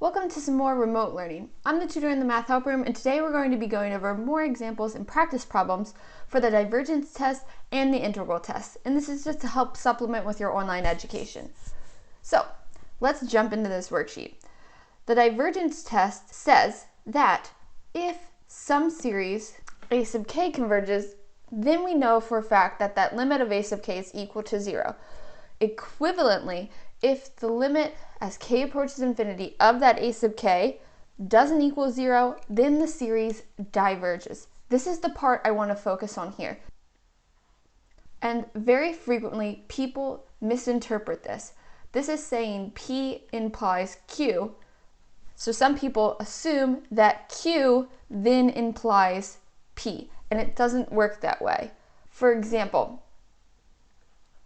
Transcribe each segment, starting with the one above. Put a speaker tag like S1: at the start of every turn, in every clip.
S1: Welcome to some more remote learning. I'm the tutor in the Math Help Room, and today we're going to be going over more examples and practice problems for the divergence test and the integral test. And this is just to help supplement with your online education. So let's jump into this worksheet. The divergence test says that if some series a sub k converges, then we know for a fact that that limit of a sub k is equal to 0. Equivalently, if the limit as k approaches infinity of that a sub k doesn't equal 0, then the series diverges. This is the part I want to focus on here. And very frequently, people misinterpret this. This is saying P implies Q. So some people assume that Q then implies P, and it doesn't work that way. For example,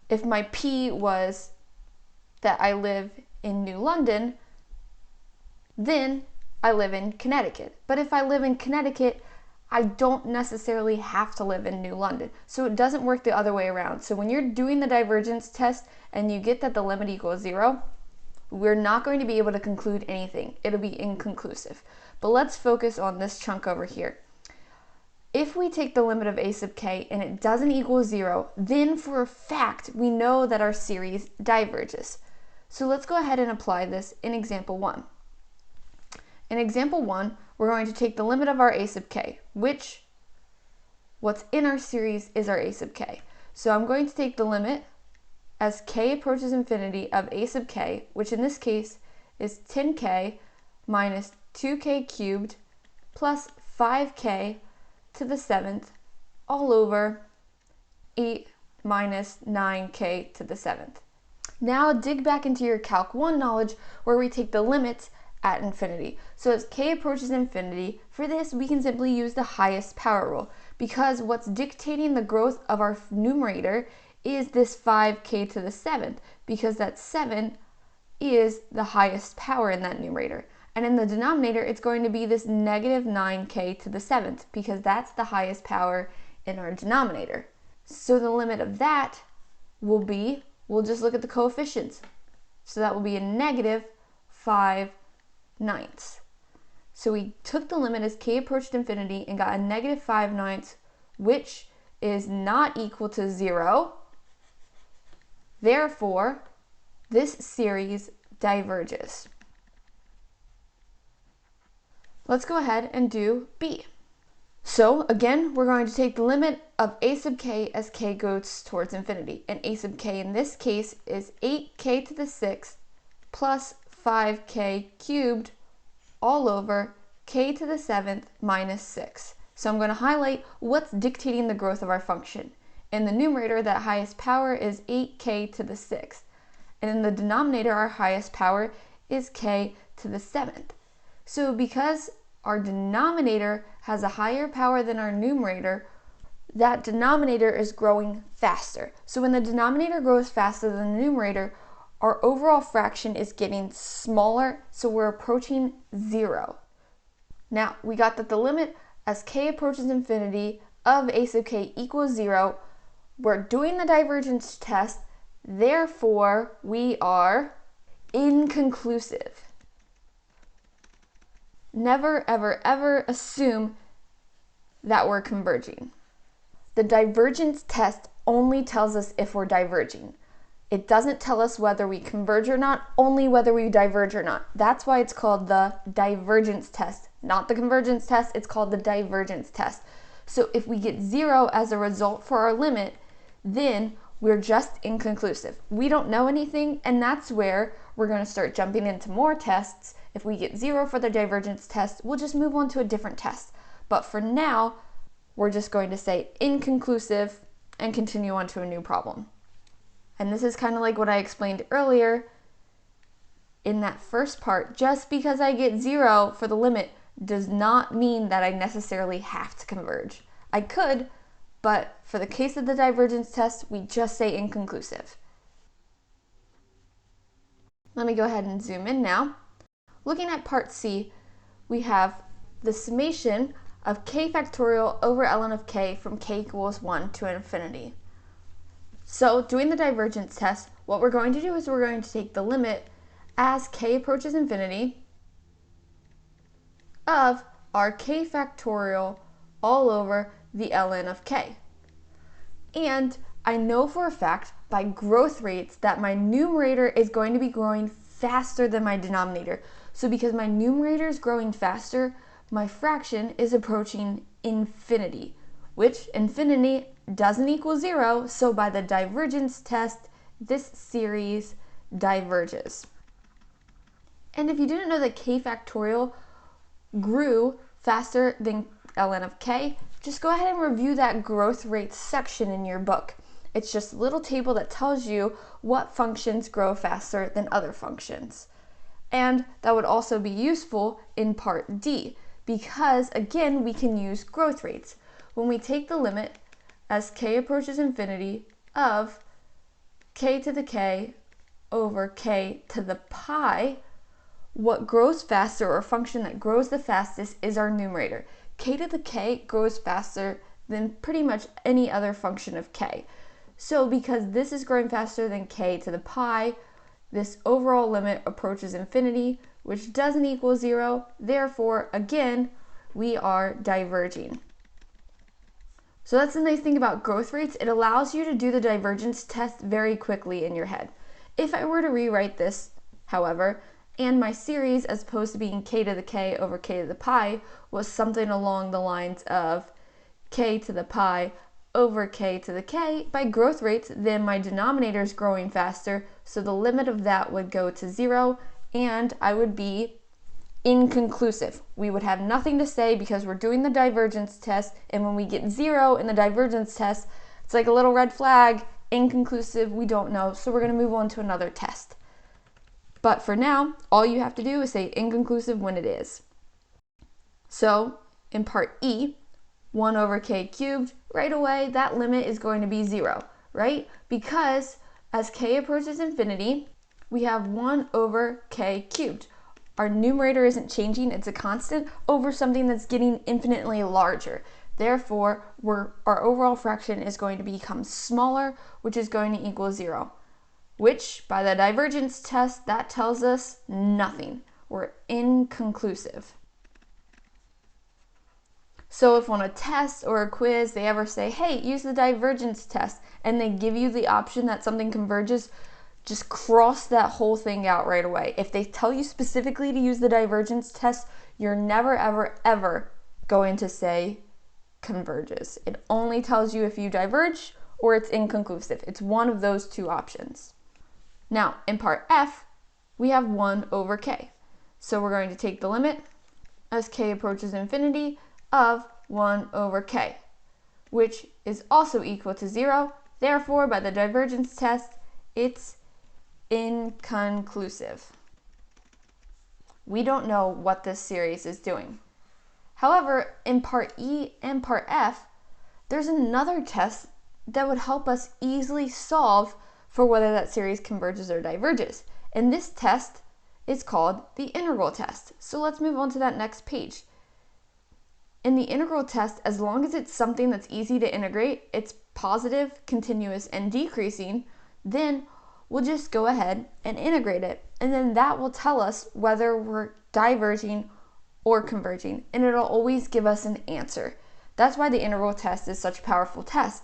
S1: if my P was that I live in New London, then I live in Connecticut. But if I live in Connecticut, I don't necessarily have to live in New London. So it doesn't work the other way around. So when you're doing the divergence test and you get that the limit equals 0, we're not going to be able to conclude anything. It'll be inconclusive. But let's focus on this chunk over here. If we take the limit of a sub k and it doesn't equal 0, then for a fact we know that our series diverges. So let's go ahead and apply this in example 1. In example 1, we're going to take the limit of our a sub k, which what's in our series is our a sub k. So I'm going to take the limit as k approaches infinity of a sub k, which in this case is 10k minus 2k cubed plus 5k to the 7th all over 8 minus 9k to the 7th. Now dig back into your Calc 1 knowledge where we take the limits at infinity. So as k approaches infinity, for this we can simply use the highest power rule because what's dictating the growth of our numerator is this 5k to the 7th because that 7 is the highest power in that numerator. And in the denominator, it's going to be this negative 9k to the 7th because that's the highest power in our denominator. So the limit of that will be, we'll just look at the coefficients. So that will be a negative 5/9. So we took the limit as k approached infinity and got a negative 5/9, which is not equal to 0. Therefore, this series diverges. Let's go ahead and do B. So again, we're going to take the limit of a sub k as k goes towards infinity. And a sub k in this case is 8k to the 6th plus 5k cubed all over k to the 7th minus 6. So I'm going to highlight what's dictating the growth of our function. In the numerator, that highest power is 8k to the 6th. And in the denominator, our highest power is k to the 7th. So because our denominator has a higher power than our numerator, that denominator is growing faster. So when the denominator grows faster than the numerator, our overall fraction is getting smaller, so we're approaching 0. Now, we got that the limit as k approaches infinity of a sub k equals 0. We're doing the divergence test, therefore we are inconclusive. Never, ever, ever assume that we're converging. The divergence test only tells us if we're diverging. It doesn't tell us whether we converge or not, only whether we diverge or not. That's why it's called the divergence test, not the convergence test. It's called the divergence test. So if we get 0 as a result for our limit, then we're just inconclusive. We don't know anything, and that's where we're going to start jumping into more tests. If we get 0 for the divergence test, we'll just move on to a different test. But for now, we're just going to say inconclusive and continue on to a new problem. And this is kind of like what I explained earlier in that first part. Just because I get 0 for the limit does not mean that I necessarily have to converge. I could, but for the case of the divergence test, we just say inconclusive. Let me go ahead and zoom in now. Looking at part C, we have the summation of k factorial over ln of k from k equals 1 to infinity. So doing the divergence test, what we're going to do is we're going to take the limit as k approaches infinity of our k factorial all over the ln of k. And I know for a fact by growth rates that my numerator is going to be growing faster than my denominator. So because my numerator is growing faster, my fraction is approaching infinity, which infinity doesn't equal 0, so by the divergence test, this series diverges. And if you didn't know that k factorial grew faster than ln of k, just go ahead and review that growth rate section in your book. It's just a little table that tells you what functions grow faster than other functions. And that would also be useful in part D, because again, we can use growth rates. When we take the limit as k approaches infinity of k to the k over k to the pi, what grows faster, or a function that grows the fastest, is our numerator. K to the k grows faster than pretty much any other function of k. So because this is growing faster than k to the pi, this overall limit approaches infinity, which doesn't equal 0. Therefore, again, we are diverging. So that's the nice thing about growth rates. It allows you to do the divergence test very quickly in your head. If I were to rewrite this, however, and my series, as opposed to being k to the k over k to the pi, was something along the lines of k to the pi over k to the k, by growth rates, then my denominator is growing faster, so the limit of that would go to 0, and I would be inconclusive. We would have nothing to say because we're doing the divergence test, and when we get 0 in the divergence test, it's like a little red flag, inconclusive, we don't know, so we're going to move on to another test. But for now, all you have to do is say inconclusive when it is. So in part E, 1 over k cubed, right away that limit is going to be 0, right? Because as k approaches infinity, we have 1 over k cubed. Our numerator isn't changing, it's a constant, over something that's getting infinitely larger. Therefore, our overall fraction is going to become smaller, which is going to equal 0. Which, by the divergence test, that tells us nothing. We're inconclusive. So if on a test or a quiz they ever say, hey, use the divergence test, and they give you the option that something converges, just cross that whole thing out right away. If they tell you specifically to use the divergence test, you're never, ever, ever going to say converges. It only tells you if you diverge or it's inconclusive. It's one of those two options. Now, in part F, we have 1 over k. So we're going to take the limit as k approaches infinity of 1 over k, which is also equal to 0. Therefore, by the divergence test, it's inconclusive. We don't know what this series is doing. However, in part E and part F, there's another test that would help us easily solve for whether that series converges or diverges. And this test is called the integral test. So let's move on to that next page. In the integral test, as long as it's something that's easy to integrate, it's positive, continuous, and decreasing, then we'll just go ahead and integrate it. And then that will tell us whether we're diverging or converging. And it'll always give us an answer. That's why the integral test is such a powerful test.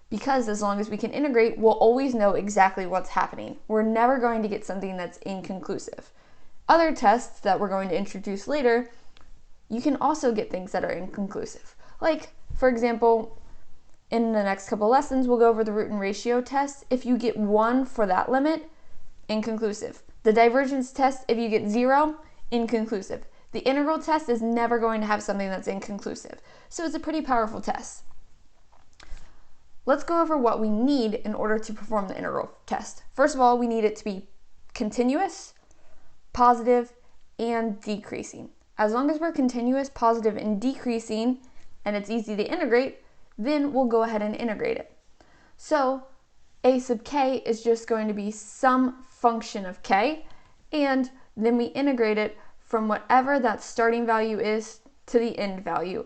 S1: Because as long as we can integrate, we'll always know exactly what's happening. We're never going to get something that's inconclusive. Other tests that we're going to introduce later, you can also get things that are inconclusive. Like, for example, in the next couple lessons, we'll go over the root and ratio test. If you get 1 for that limit, inconclusive. The divergence test, if you get 0, inconclusive. The integral test is never going to have something that's inconclusive. So it's a pretty powerful test. Let's go over what we need in order to perform the integral test. First of all, we need it to be continuous, positive, and decreasing. As long as we're continuous, positive, and decreasing, and it's easy to integrate, then we'll go ahead and integrate it. So a sub k is just going to be some function of k, and then we integrate it from whatever that starting value is to the end value.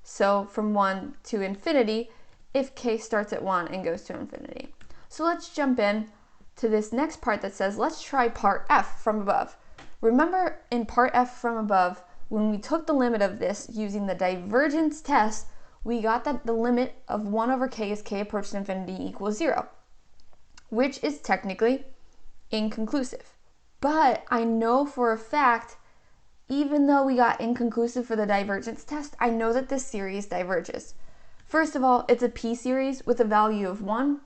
S1: So from 1 to infinity, if k starts at 1 and goes to infinity. So let's jump in to this next part that says, let's try part F from above. Remember in part F from above, when we took the limit of this using the divergence test, we got that the limit of 1 over k as k approaches infinity equals 0, which is technically inconclusive. But I know for a fact, even though we got inconclusive for the divergence test, I know that this series diverges. First of all, it's a p-series with a value of 1,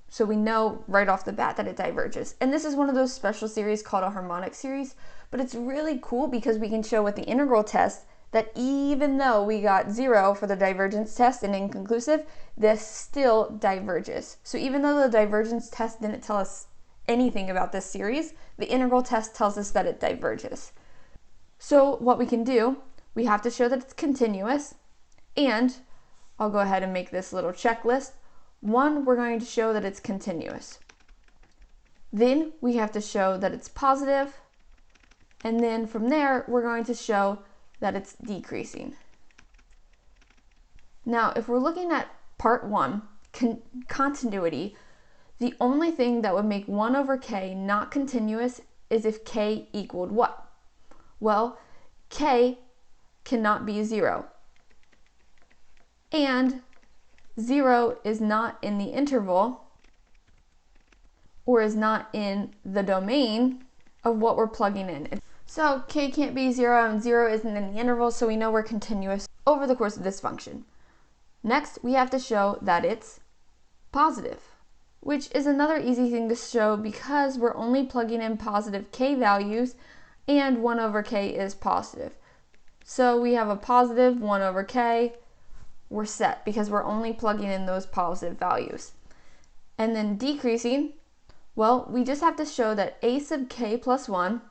S1: so we know right off the bat that it diverges. And this is one of those special series called a harmonic series, but it's really cool because we can show with the integral test that even though we got 0 for the divergence test and inconclusive, this still diverges. So even though the divergence test didn't tell us anything about this series, the integral test tells us that it diverges. So what we can do, we have to show that it's continuous, and I'll go ahead and make this little checklist. 1, we're going to show that it's continuous. Then we have to show that it's positive, and then from there, we're going to show that it's decreasing. Now, if we're looking at part 1, continuity, the only thing that would make 1 over k not continuous is if k equaled what? Well, k cannot be 0. And 0 is not in the interval, or is not in the domain of what we're plugging in. So k can't be 0 and 0 isn't in the interval, so we know we're continuous over the course of this function. Next, we have to show that it's positive, which is another easy thing to show because we're only plugging in positive k values and 1 over k is positive. So we have a positive 1 over k, we're set because we're only plugging in those positive values. And then decreasing, well, we just have to show that a sub k plus 1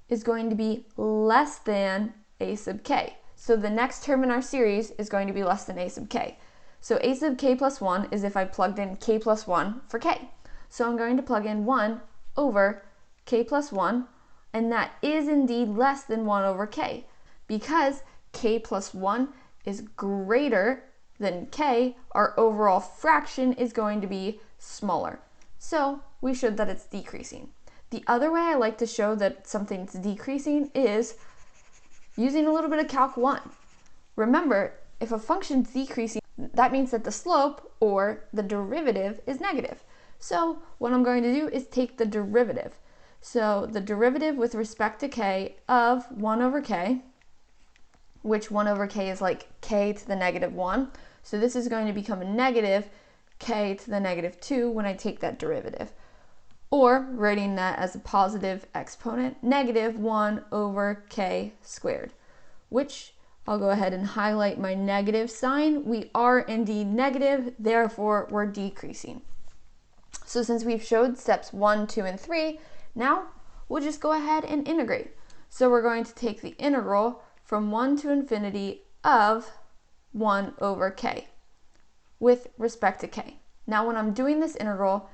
S1: is going to be less than a sub k. So the next term in our series is going to be less than a sub k. So a sub k plus 1 is if I plugged in k plus 1 for k. So I'm going to plug in 1 over k plus 1, and that is indeed less than 1 over k. Because k plus 1 is greater than k, our overall fraction is going to be smaller. So we showed that it's decreasing. The other way I like to show that something's decreasing is using a little bit of Calc 1. Remember, if a function's decreasing, that means that the slope, or the derivative, is negative. So what I'm going to do is take the derivative. So the derivative with respect to k of 1 over k, which 1 over k is like k to the negative 1. So this is going to become a negative k to the negative 2 when I take that derivative. Or writing that as a positive exponent, negative 1 over k squared, which I'll go ahead and highlight my negative sign. We are indeed negative, therefore we're decreasing. So since we've showed steps 1, 2, and 3, now we'll just go ahead and integrate. So we're going to take the integral from 1 to infinity of 1 over k with respect to k. Now when I'm doing this integral,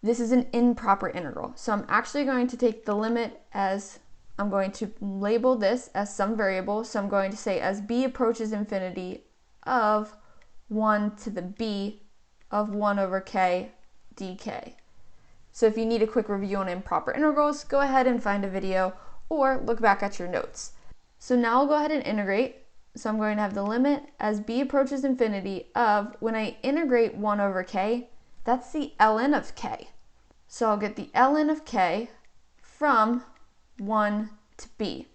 S1: this is an improper integral. So I'm actually going to take the limit as, I'm going to label this as some variable. So I'm going to say as b approaches infinity of 1 to the b of 1 over k dk. So if you need a quick review on improper integrals, go ahead and find a video or look back at your notes. So now I'll go ahead and integrate. So I'm going to have the limit as b approaches infinity of, when I integrate 1 over k, that's the ln of k. So I'll get the ln of k from 1 to b.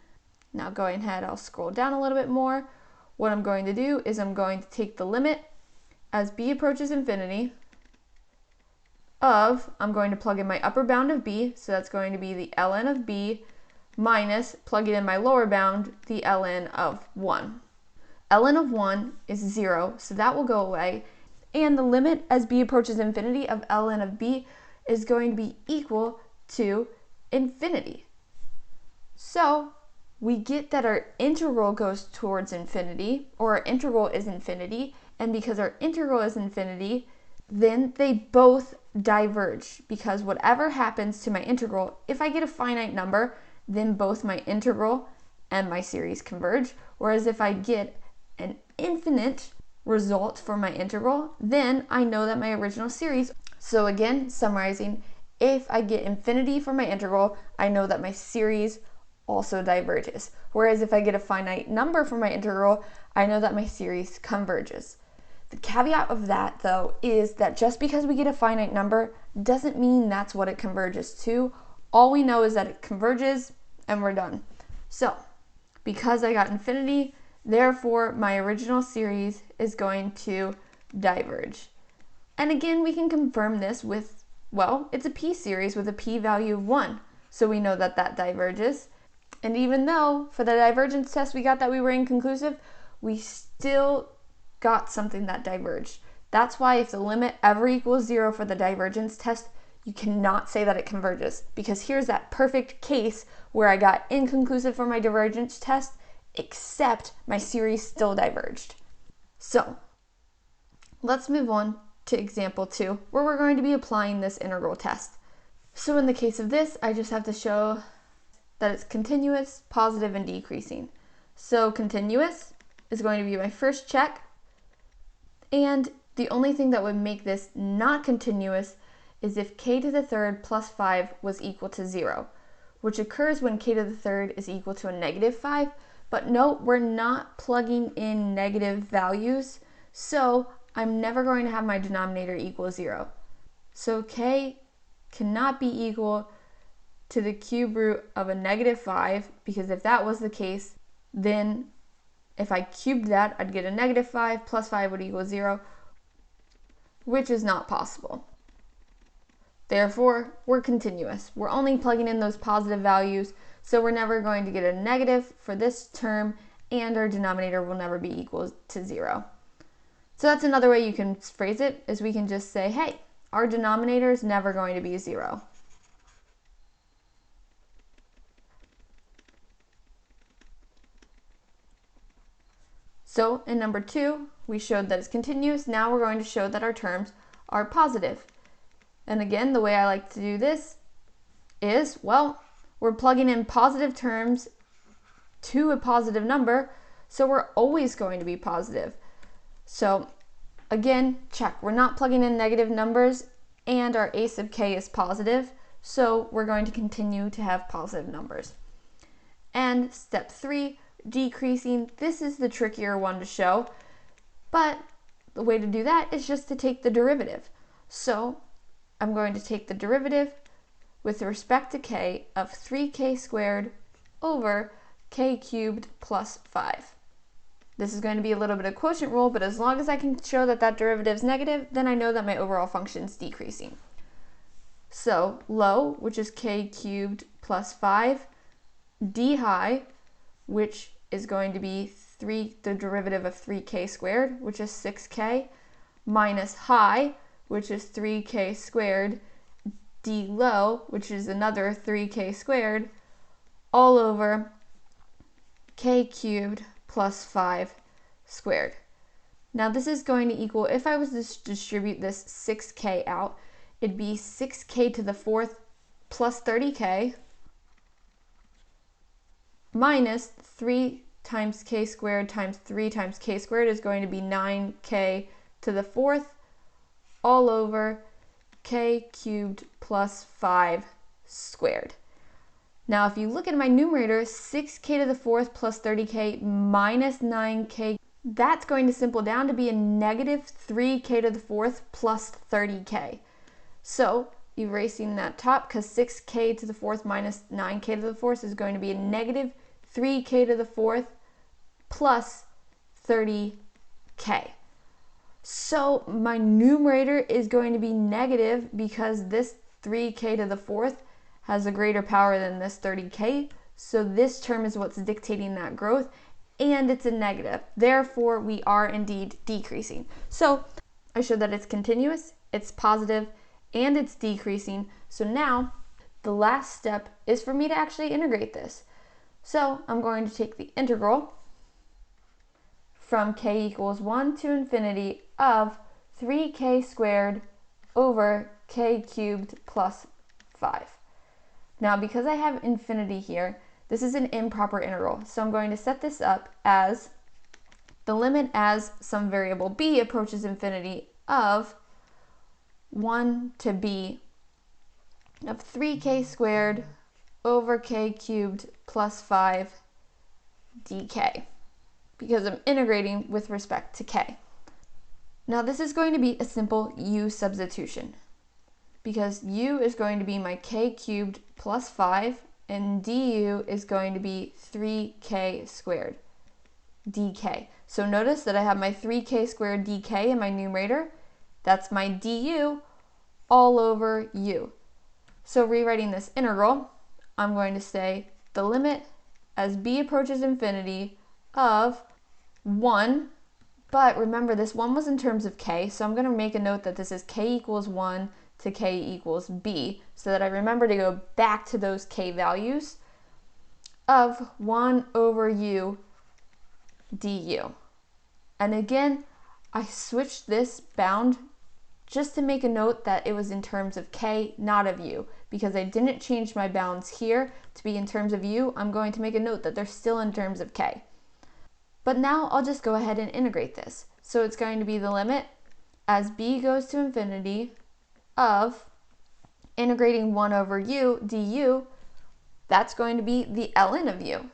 S1: Now going ahead, I'll scroll down a little bit more. What I'm going to do is I'm going to take the limit as b approaches infinity of, I'm going to plug in my upper bound of b, so that's going to be the ln of b minus, plugging in my lower bound, the ln of 1. ln of 1 is 0, so that will go away. And the limit as b approaches infinity of ln of b is going to be equal to infinity. So we get that our integral goes towards infinity, or our integral is infinity, and because our integral is infinity, then they both diverge, because whatever happens to my integral, if I get a finite number, then both my integral and my series converge, whereas if I get an infinite result for my integral, then I know that my original series. So again, summarizing, if I get infinity for my integral, I know that my series also diverges. Whereas if I get a finite number for my integral, I know that my series converges. The caveat of that, though, is that just because we get a finite number doesn't mean that's what it converges to. All we know is that it converges and we're done. So, because I got infinity, therefore my original series is going to diverge. And again, we can confirm this with, well, it's a p-series with a p-value of 1. So we know that that diverges. And even though for the divergence test we got that we were inconclusive, we still got something that diverged. That's why if the limit ever equals 0 for the divergence test, you cannot say that it converges, because here's that perfect case where I got inconclusive for my divergence test, except my series still diverged. So let's move on to example 2, where we're going to be applying this integral test. So in the case of this, I just have to show that it's continuous, positive, and decreasing. So continuous is going to be my first check, and the only thing that would make this not continuous is if k to the third plus 5 was equal to 0, which occurs when k to the third is equal to a negative 5. But note, we're not plugging in negative values, so I'm never going to have my denominator equal 0. So k cannot be equal to the cube root of a negative 5, because if that was the case, then if I cubed that, I'd get a negative 5 plus 5 would equal 0, which is not possible. Therefore, we're continuous. We're only plugging in those positive values, so we're never going to get a negative for this term, and our denominator will never be equal to 0. So that's another way you can phrase it, is we can just say, hey, our denominator is never going to be 0. So in number 2, we showed that it's continuous. Now we're going to show that our terms are positive. And again, the way I like to do this is, well, we're plugging in positive terms to a positive number, so we're always going to be positive. So again, check. We're not plugging in negative numbers, and our a sub k is positive, so we're going to continue to have positive numbers. And step 3, decreasing. This is the trickier one to show, but the way to do that is just to take the derivative. So I'm going to take the derivative with respect to k of 3k squared over k cubed plus 5. This is going to be a little bit of quotient rule, but as long as I can show that that derivative is negative, then I know that my overall function is decreasing. So low, which is k cubed plus 5, d high, which is going to be the derivative of 3k squared, which is 6k, minus high, which is 3k squared, d low, which is another 3k squared, all over k cubed plus 5 squared. Now this is going to equal, if I was to distribute this 6k out, it'd be 6k to the fourth plus 30k minus 3 times k squared times 3 times k squared is going to be 9k to the fourth all over k cubed plus 5 squared. Now if you look at my numerator, 6k to the fourth plus 30k minus 9k, that's going to simple down to be a negative 3k to the fourth plus 30k. So erasing that top, because 6k to the fourth minus 9k to the fourth is going to be a negative 3k to the fourth plus 30k. So my numerator is going to be negative because this 3k to the fourth has a greater power than this 30k. So this term is what's dictating that growth, and it's a negative. Therefore, we are indeed decreasing. So I showed that it's continuous, it's positive, and it's decreasing. So now the last step is for me to actually integrate this. So I'm going to take the integral from k equals 1 to infinity of 3k squared over k cubed plus 5. Now because I have infinity here, this is an improper integral. So I'm going to set this up as the limit as some variable b approaches infinity of 1 to b of 3k squared over k cubed plus 5 dk, because I'm integrating with respect to k. Now this is going to be a simple u substitution, because u is going to be my k cubed plus 5, and du is going to be 3k squared dk. So notice that I have my 3k squared dk in my numerator. That's my du all over u. So rewriting this integral, I'm going to say the limit as b approaches infinity of 1, but remember this 1 was in terms of k, so I'm going to make a note that this is k equals 1 to k equals b, so that I remember to go back to those k values, of 1 over u du. And again, I switched this bound just to make a note that it was in terms of k, not of u. Because I didn't change my bounds here to be in terms of u, I'm going to make a note that they're still in terms of k. But now I'll just go ahead and integrate this. So it's going to be the limit as b goes to infinity of integrating 1 over u du. That's going to be the ln of u.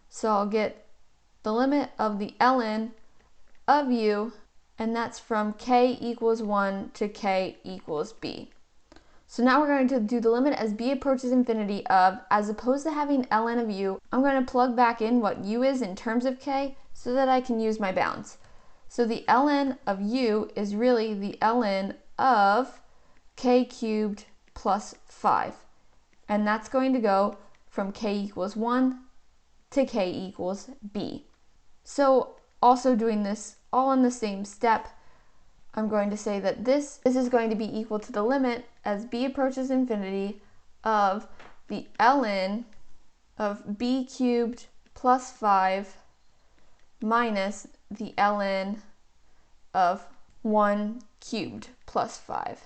S1: So I'll get the limit of the ln of u, and that's from k equals 1 to k equals b. So now we're going to do the limit as b approaches infinity of, as opposed to having ln of u, I'm going to plug back in what u is in terms of k so that I can use my bounds. So the ln of u is really the ln of k cubed plus 5. And that's going to go from k equals 1 to k equals b. So also doing this all in the same step, I'm going to say that this is going to be equal to the limit as b approaches infinity of the ln of b cubed plus 5 minus the ln of 1 cubed plus 5.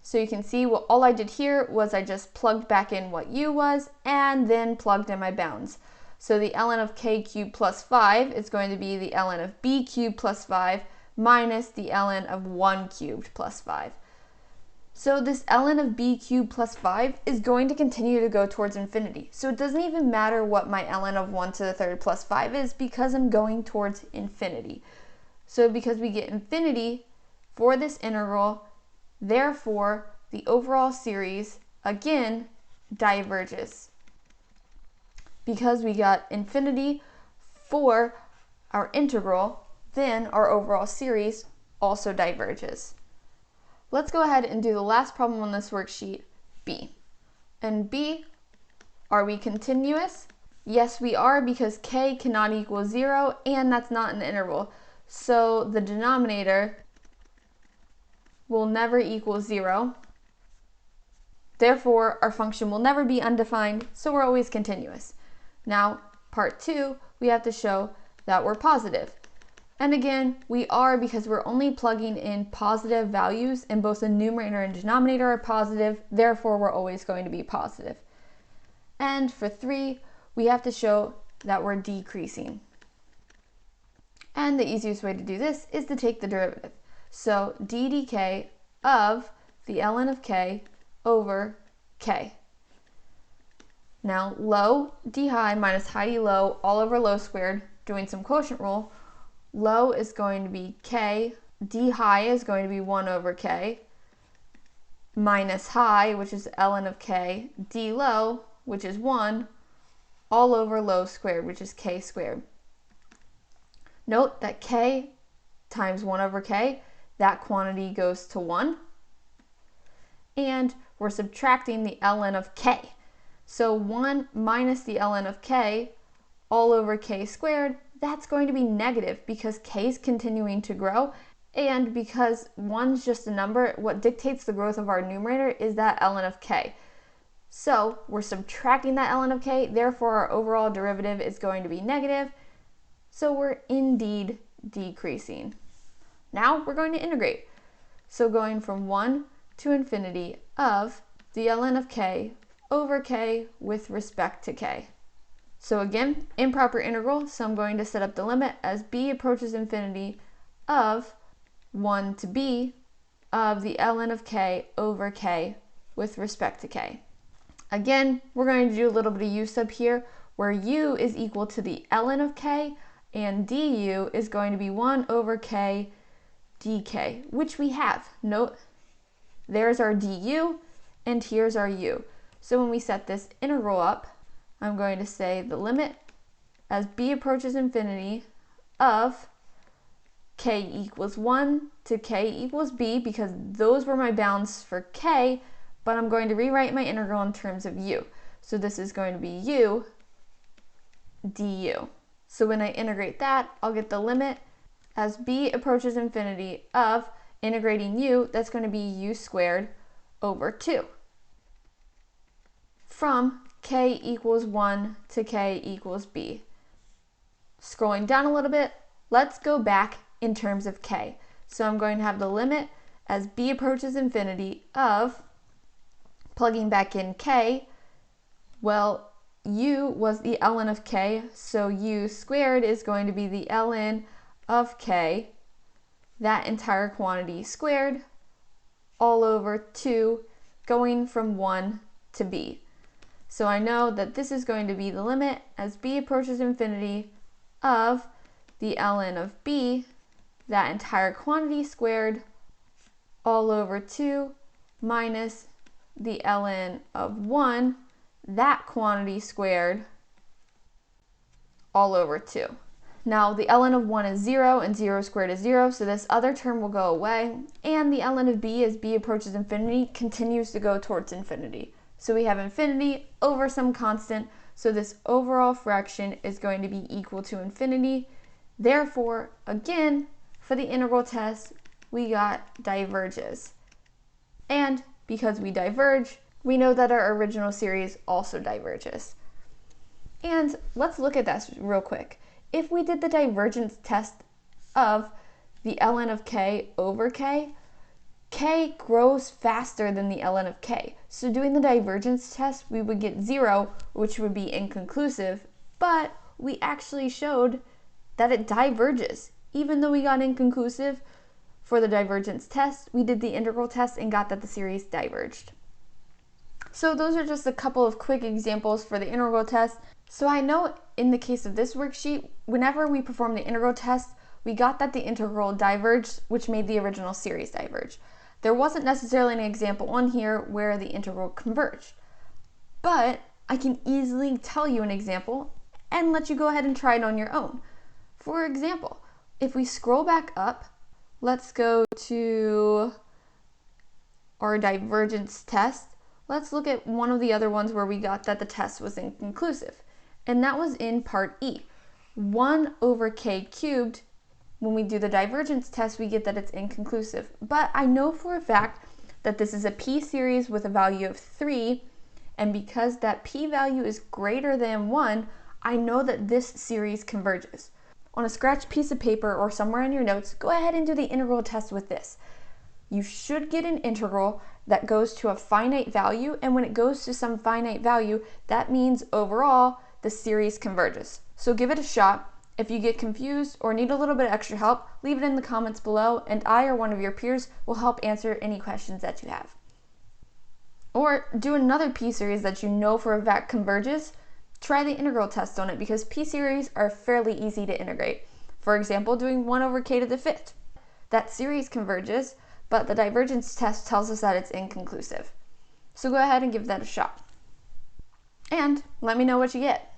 S1: So you can see all I did here was I just plugged back in what u was and then plugged in my bounds. So the ln of k cubed plus 5 is going to be the ln of b cubed plus 5 minus the ln of 1 cubed plus 5. So this ln of b cubed plus 5 is going to continue to go towards infinity. So it doesn't even matter what my ln of 1 to the third plus 5 is, because I'm going towards infinity. So because we get infinity for this integral, therefore the overall series again diverges. Because we got infinity for our integral, then our overall series also diverges. Let's go ahead and do the last problem on this worksheet, B. And B, are we continuous? Yes, we are, because k cannot equal 0, and that's not an interval. So the denominator will never equal 0. Therefore, our function will never be undefined, so we're always continuous. Now, part 2, we have to show that we're positive. And again, we are, because we're only plugging in positive values, and both the numerator and denominator are positive, therefore we're always going to be positive. And for 3, we have to show that we're decreasing. And the easiest way to do this is to take the derivative. So d dk of the ln of k over k. Now low d high minus high d low all over low squared, doing some quotient rule. Low is going to be k, d high is going to be 1 over k, minus high, which is ln of k, d low, which is 1, all over low squared, which is k squared. Note that k times 1 over k, that quantity goes to 1. And we're subtracting the ln of k. So 1 minus the ln of k all over k squared, that's going to be negative because k is continuing to grow, and because 1's just a number, what dictates the growth of our numerator is that ln of k. So we're subtracting that ln of k, therefore our overall derivative is going to be negative, so we're indeed decreasing. Now we're going to integrate. So going from 1 to infinity of the ln of k over k with respect to k. So again, improper integral, so I'm going to set up the limit as b approaches infinity of 1 to b of the ln of k over k with respect to k. Again, we're going to do a little bit of u sub here, where u is equal to the ln of k, and du is going to be 1 over k dk, which we have. Note, there's our du, and here's our u. So when we set this integral up, I'm going to say the limit as b approaches infinity of k equals 1 to k equals b, because those were my bounds for k, but I'm going to rewrite my integral in terms of u. So this is going to be u du. So when I integrate that, I'll get the limit as b approaches infinity of integrating u, that's going to be u squared over 2. From k equals 1 to k equals b. Scrolling down a little bit, let's go back in terms of k. So I'm going to have the limit as b approaches infinity of, plugging back in k, well, u was the ln of k, so u squared is going to be the ln of k, that entire quantity squared, all over 2, going from 1 to b. So I know that this is going to be the limit as b approaches infinity of the ln of b, that entire quantity squared, all over 2, minus the ln of 1, that quantity squared, all over 2. Now the ln of 1 is 0, and 0 squared is 0, so this other term will go away, and the ln of b as b approaches infinity continues to go towards infinity. So we have infinity over some constant, so this overall fraction is going to be equal to infinity. Therefore, again, for the integral test, we got diverges. And because we diverge, we know that our original series also diverges. And let's look at this real quick. If we did the divergence test of the ln of k over k, k grows faster than the ln of k. So doing the divergence test, we would get 0, which would be inconclusive, but we actually showed that it diverges. Even though we got inconclusive for the divergence test, we did the integral test and got that the series diverged. So those are just a couple of quick examples for the integral test. So I know in the case of this worksheet, whenever we performed the integral test, we got that the integral diverged, which made the original series diverge. There wasn't necessarily an example on here where the integral converged, but I can easily tell you an example and let you go ahead and try it on your own. For example, if we scroll back up, let's go to our divergence test. Let's look at one of the other ones where we got that the test was inconclusive, and that was in part E. 1 over k cubed, when we do the divergence test, we get that it's inconclusive. But I know for a fact that this is a p-series with a value of 3, and because that p-value is greater than 1, I know that this series converges. On a scratch piece of paper or somewhere in your notes, go ahead and do the integral test with this. You should get an integral that goes to a finite value, and when it goes to some finite value, that means overall the series converges. So give it a shot. If you get confused or need a little bit of extra help, leave it in the comments below, and I or one of your peers will help answer any questions that you have. Or do another p-series that you know for a fact converges. Try the integral test on it, because p-series are fairly easy to integrate. For example, doing 1 over k to the 5th. That series converges, but the divergence test tells us that it's inconclusive. So go ahead and give that a shot. And let me know what you get.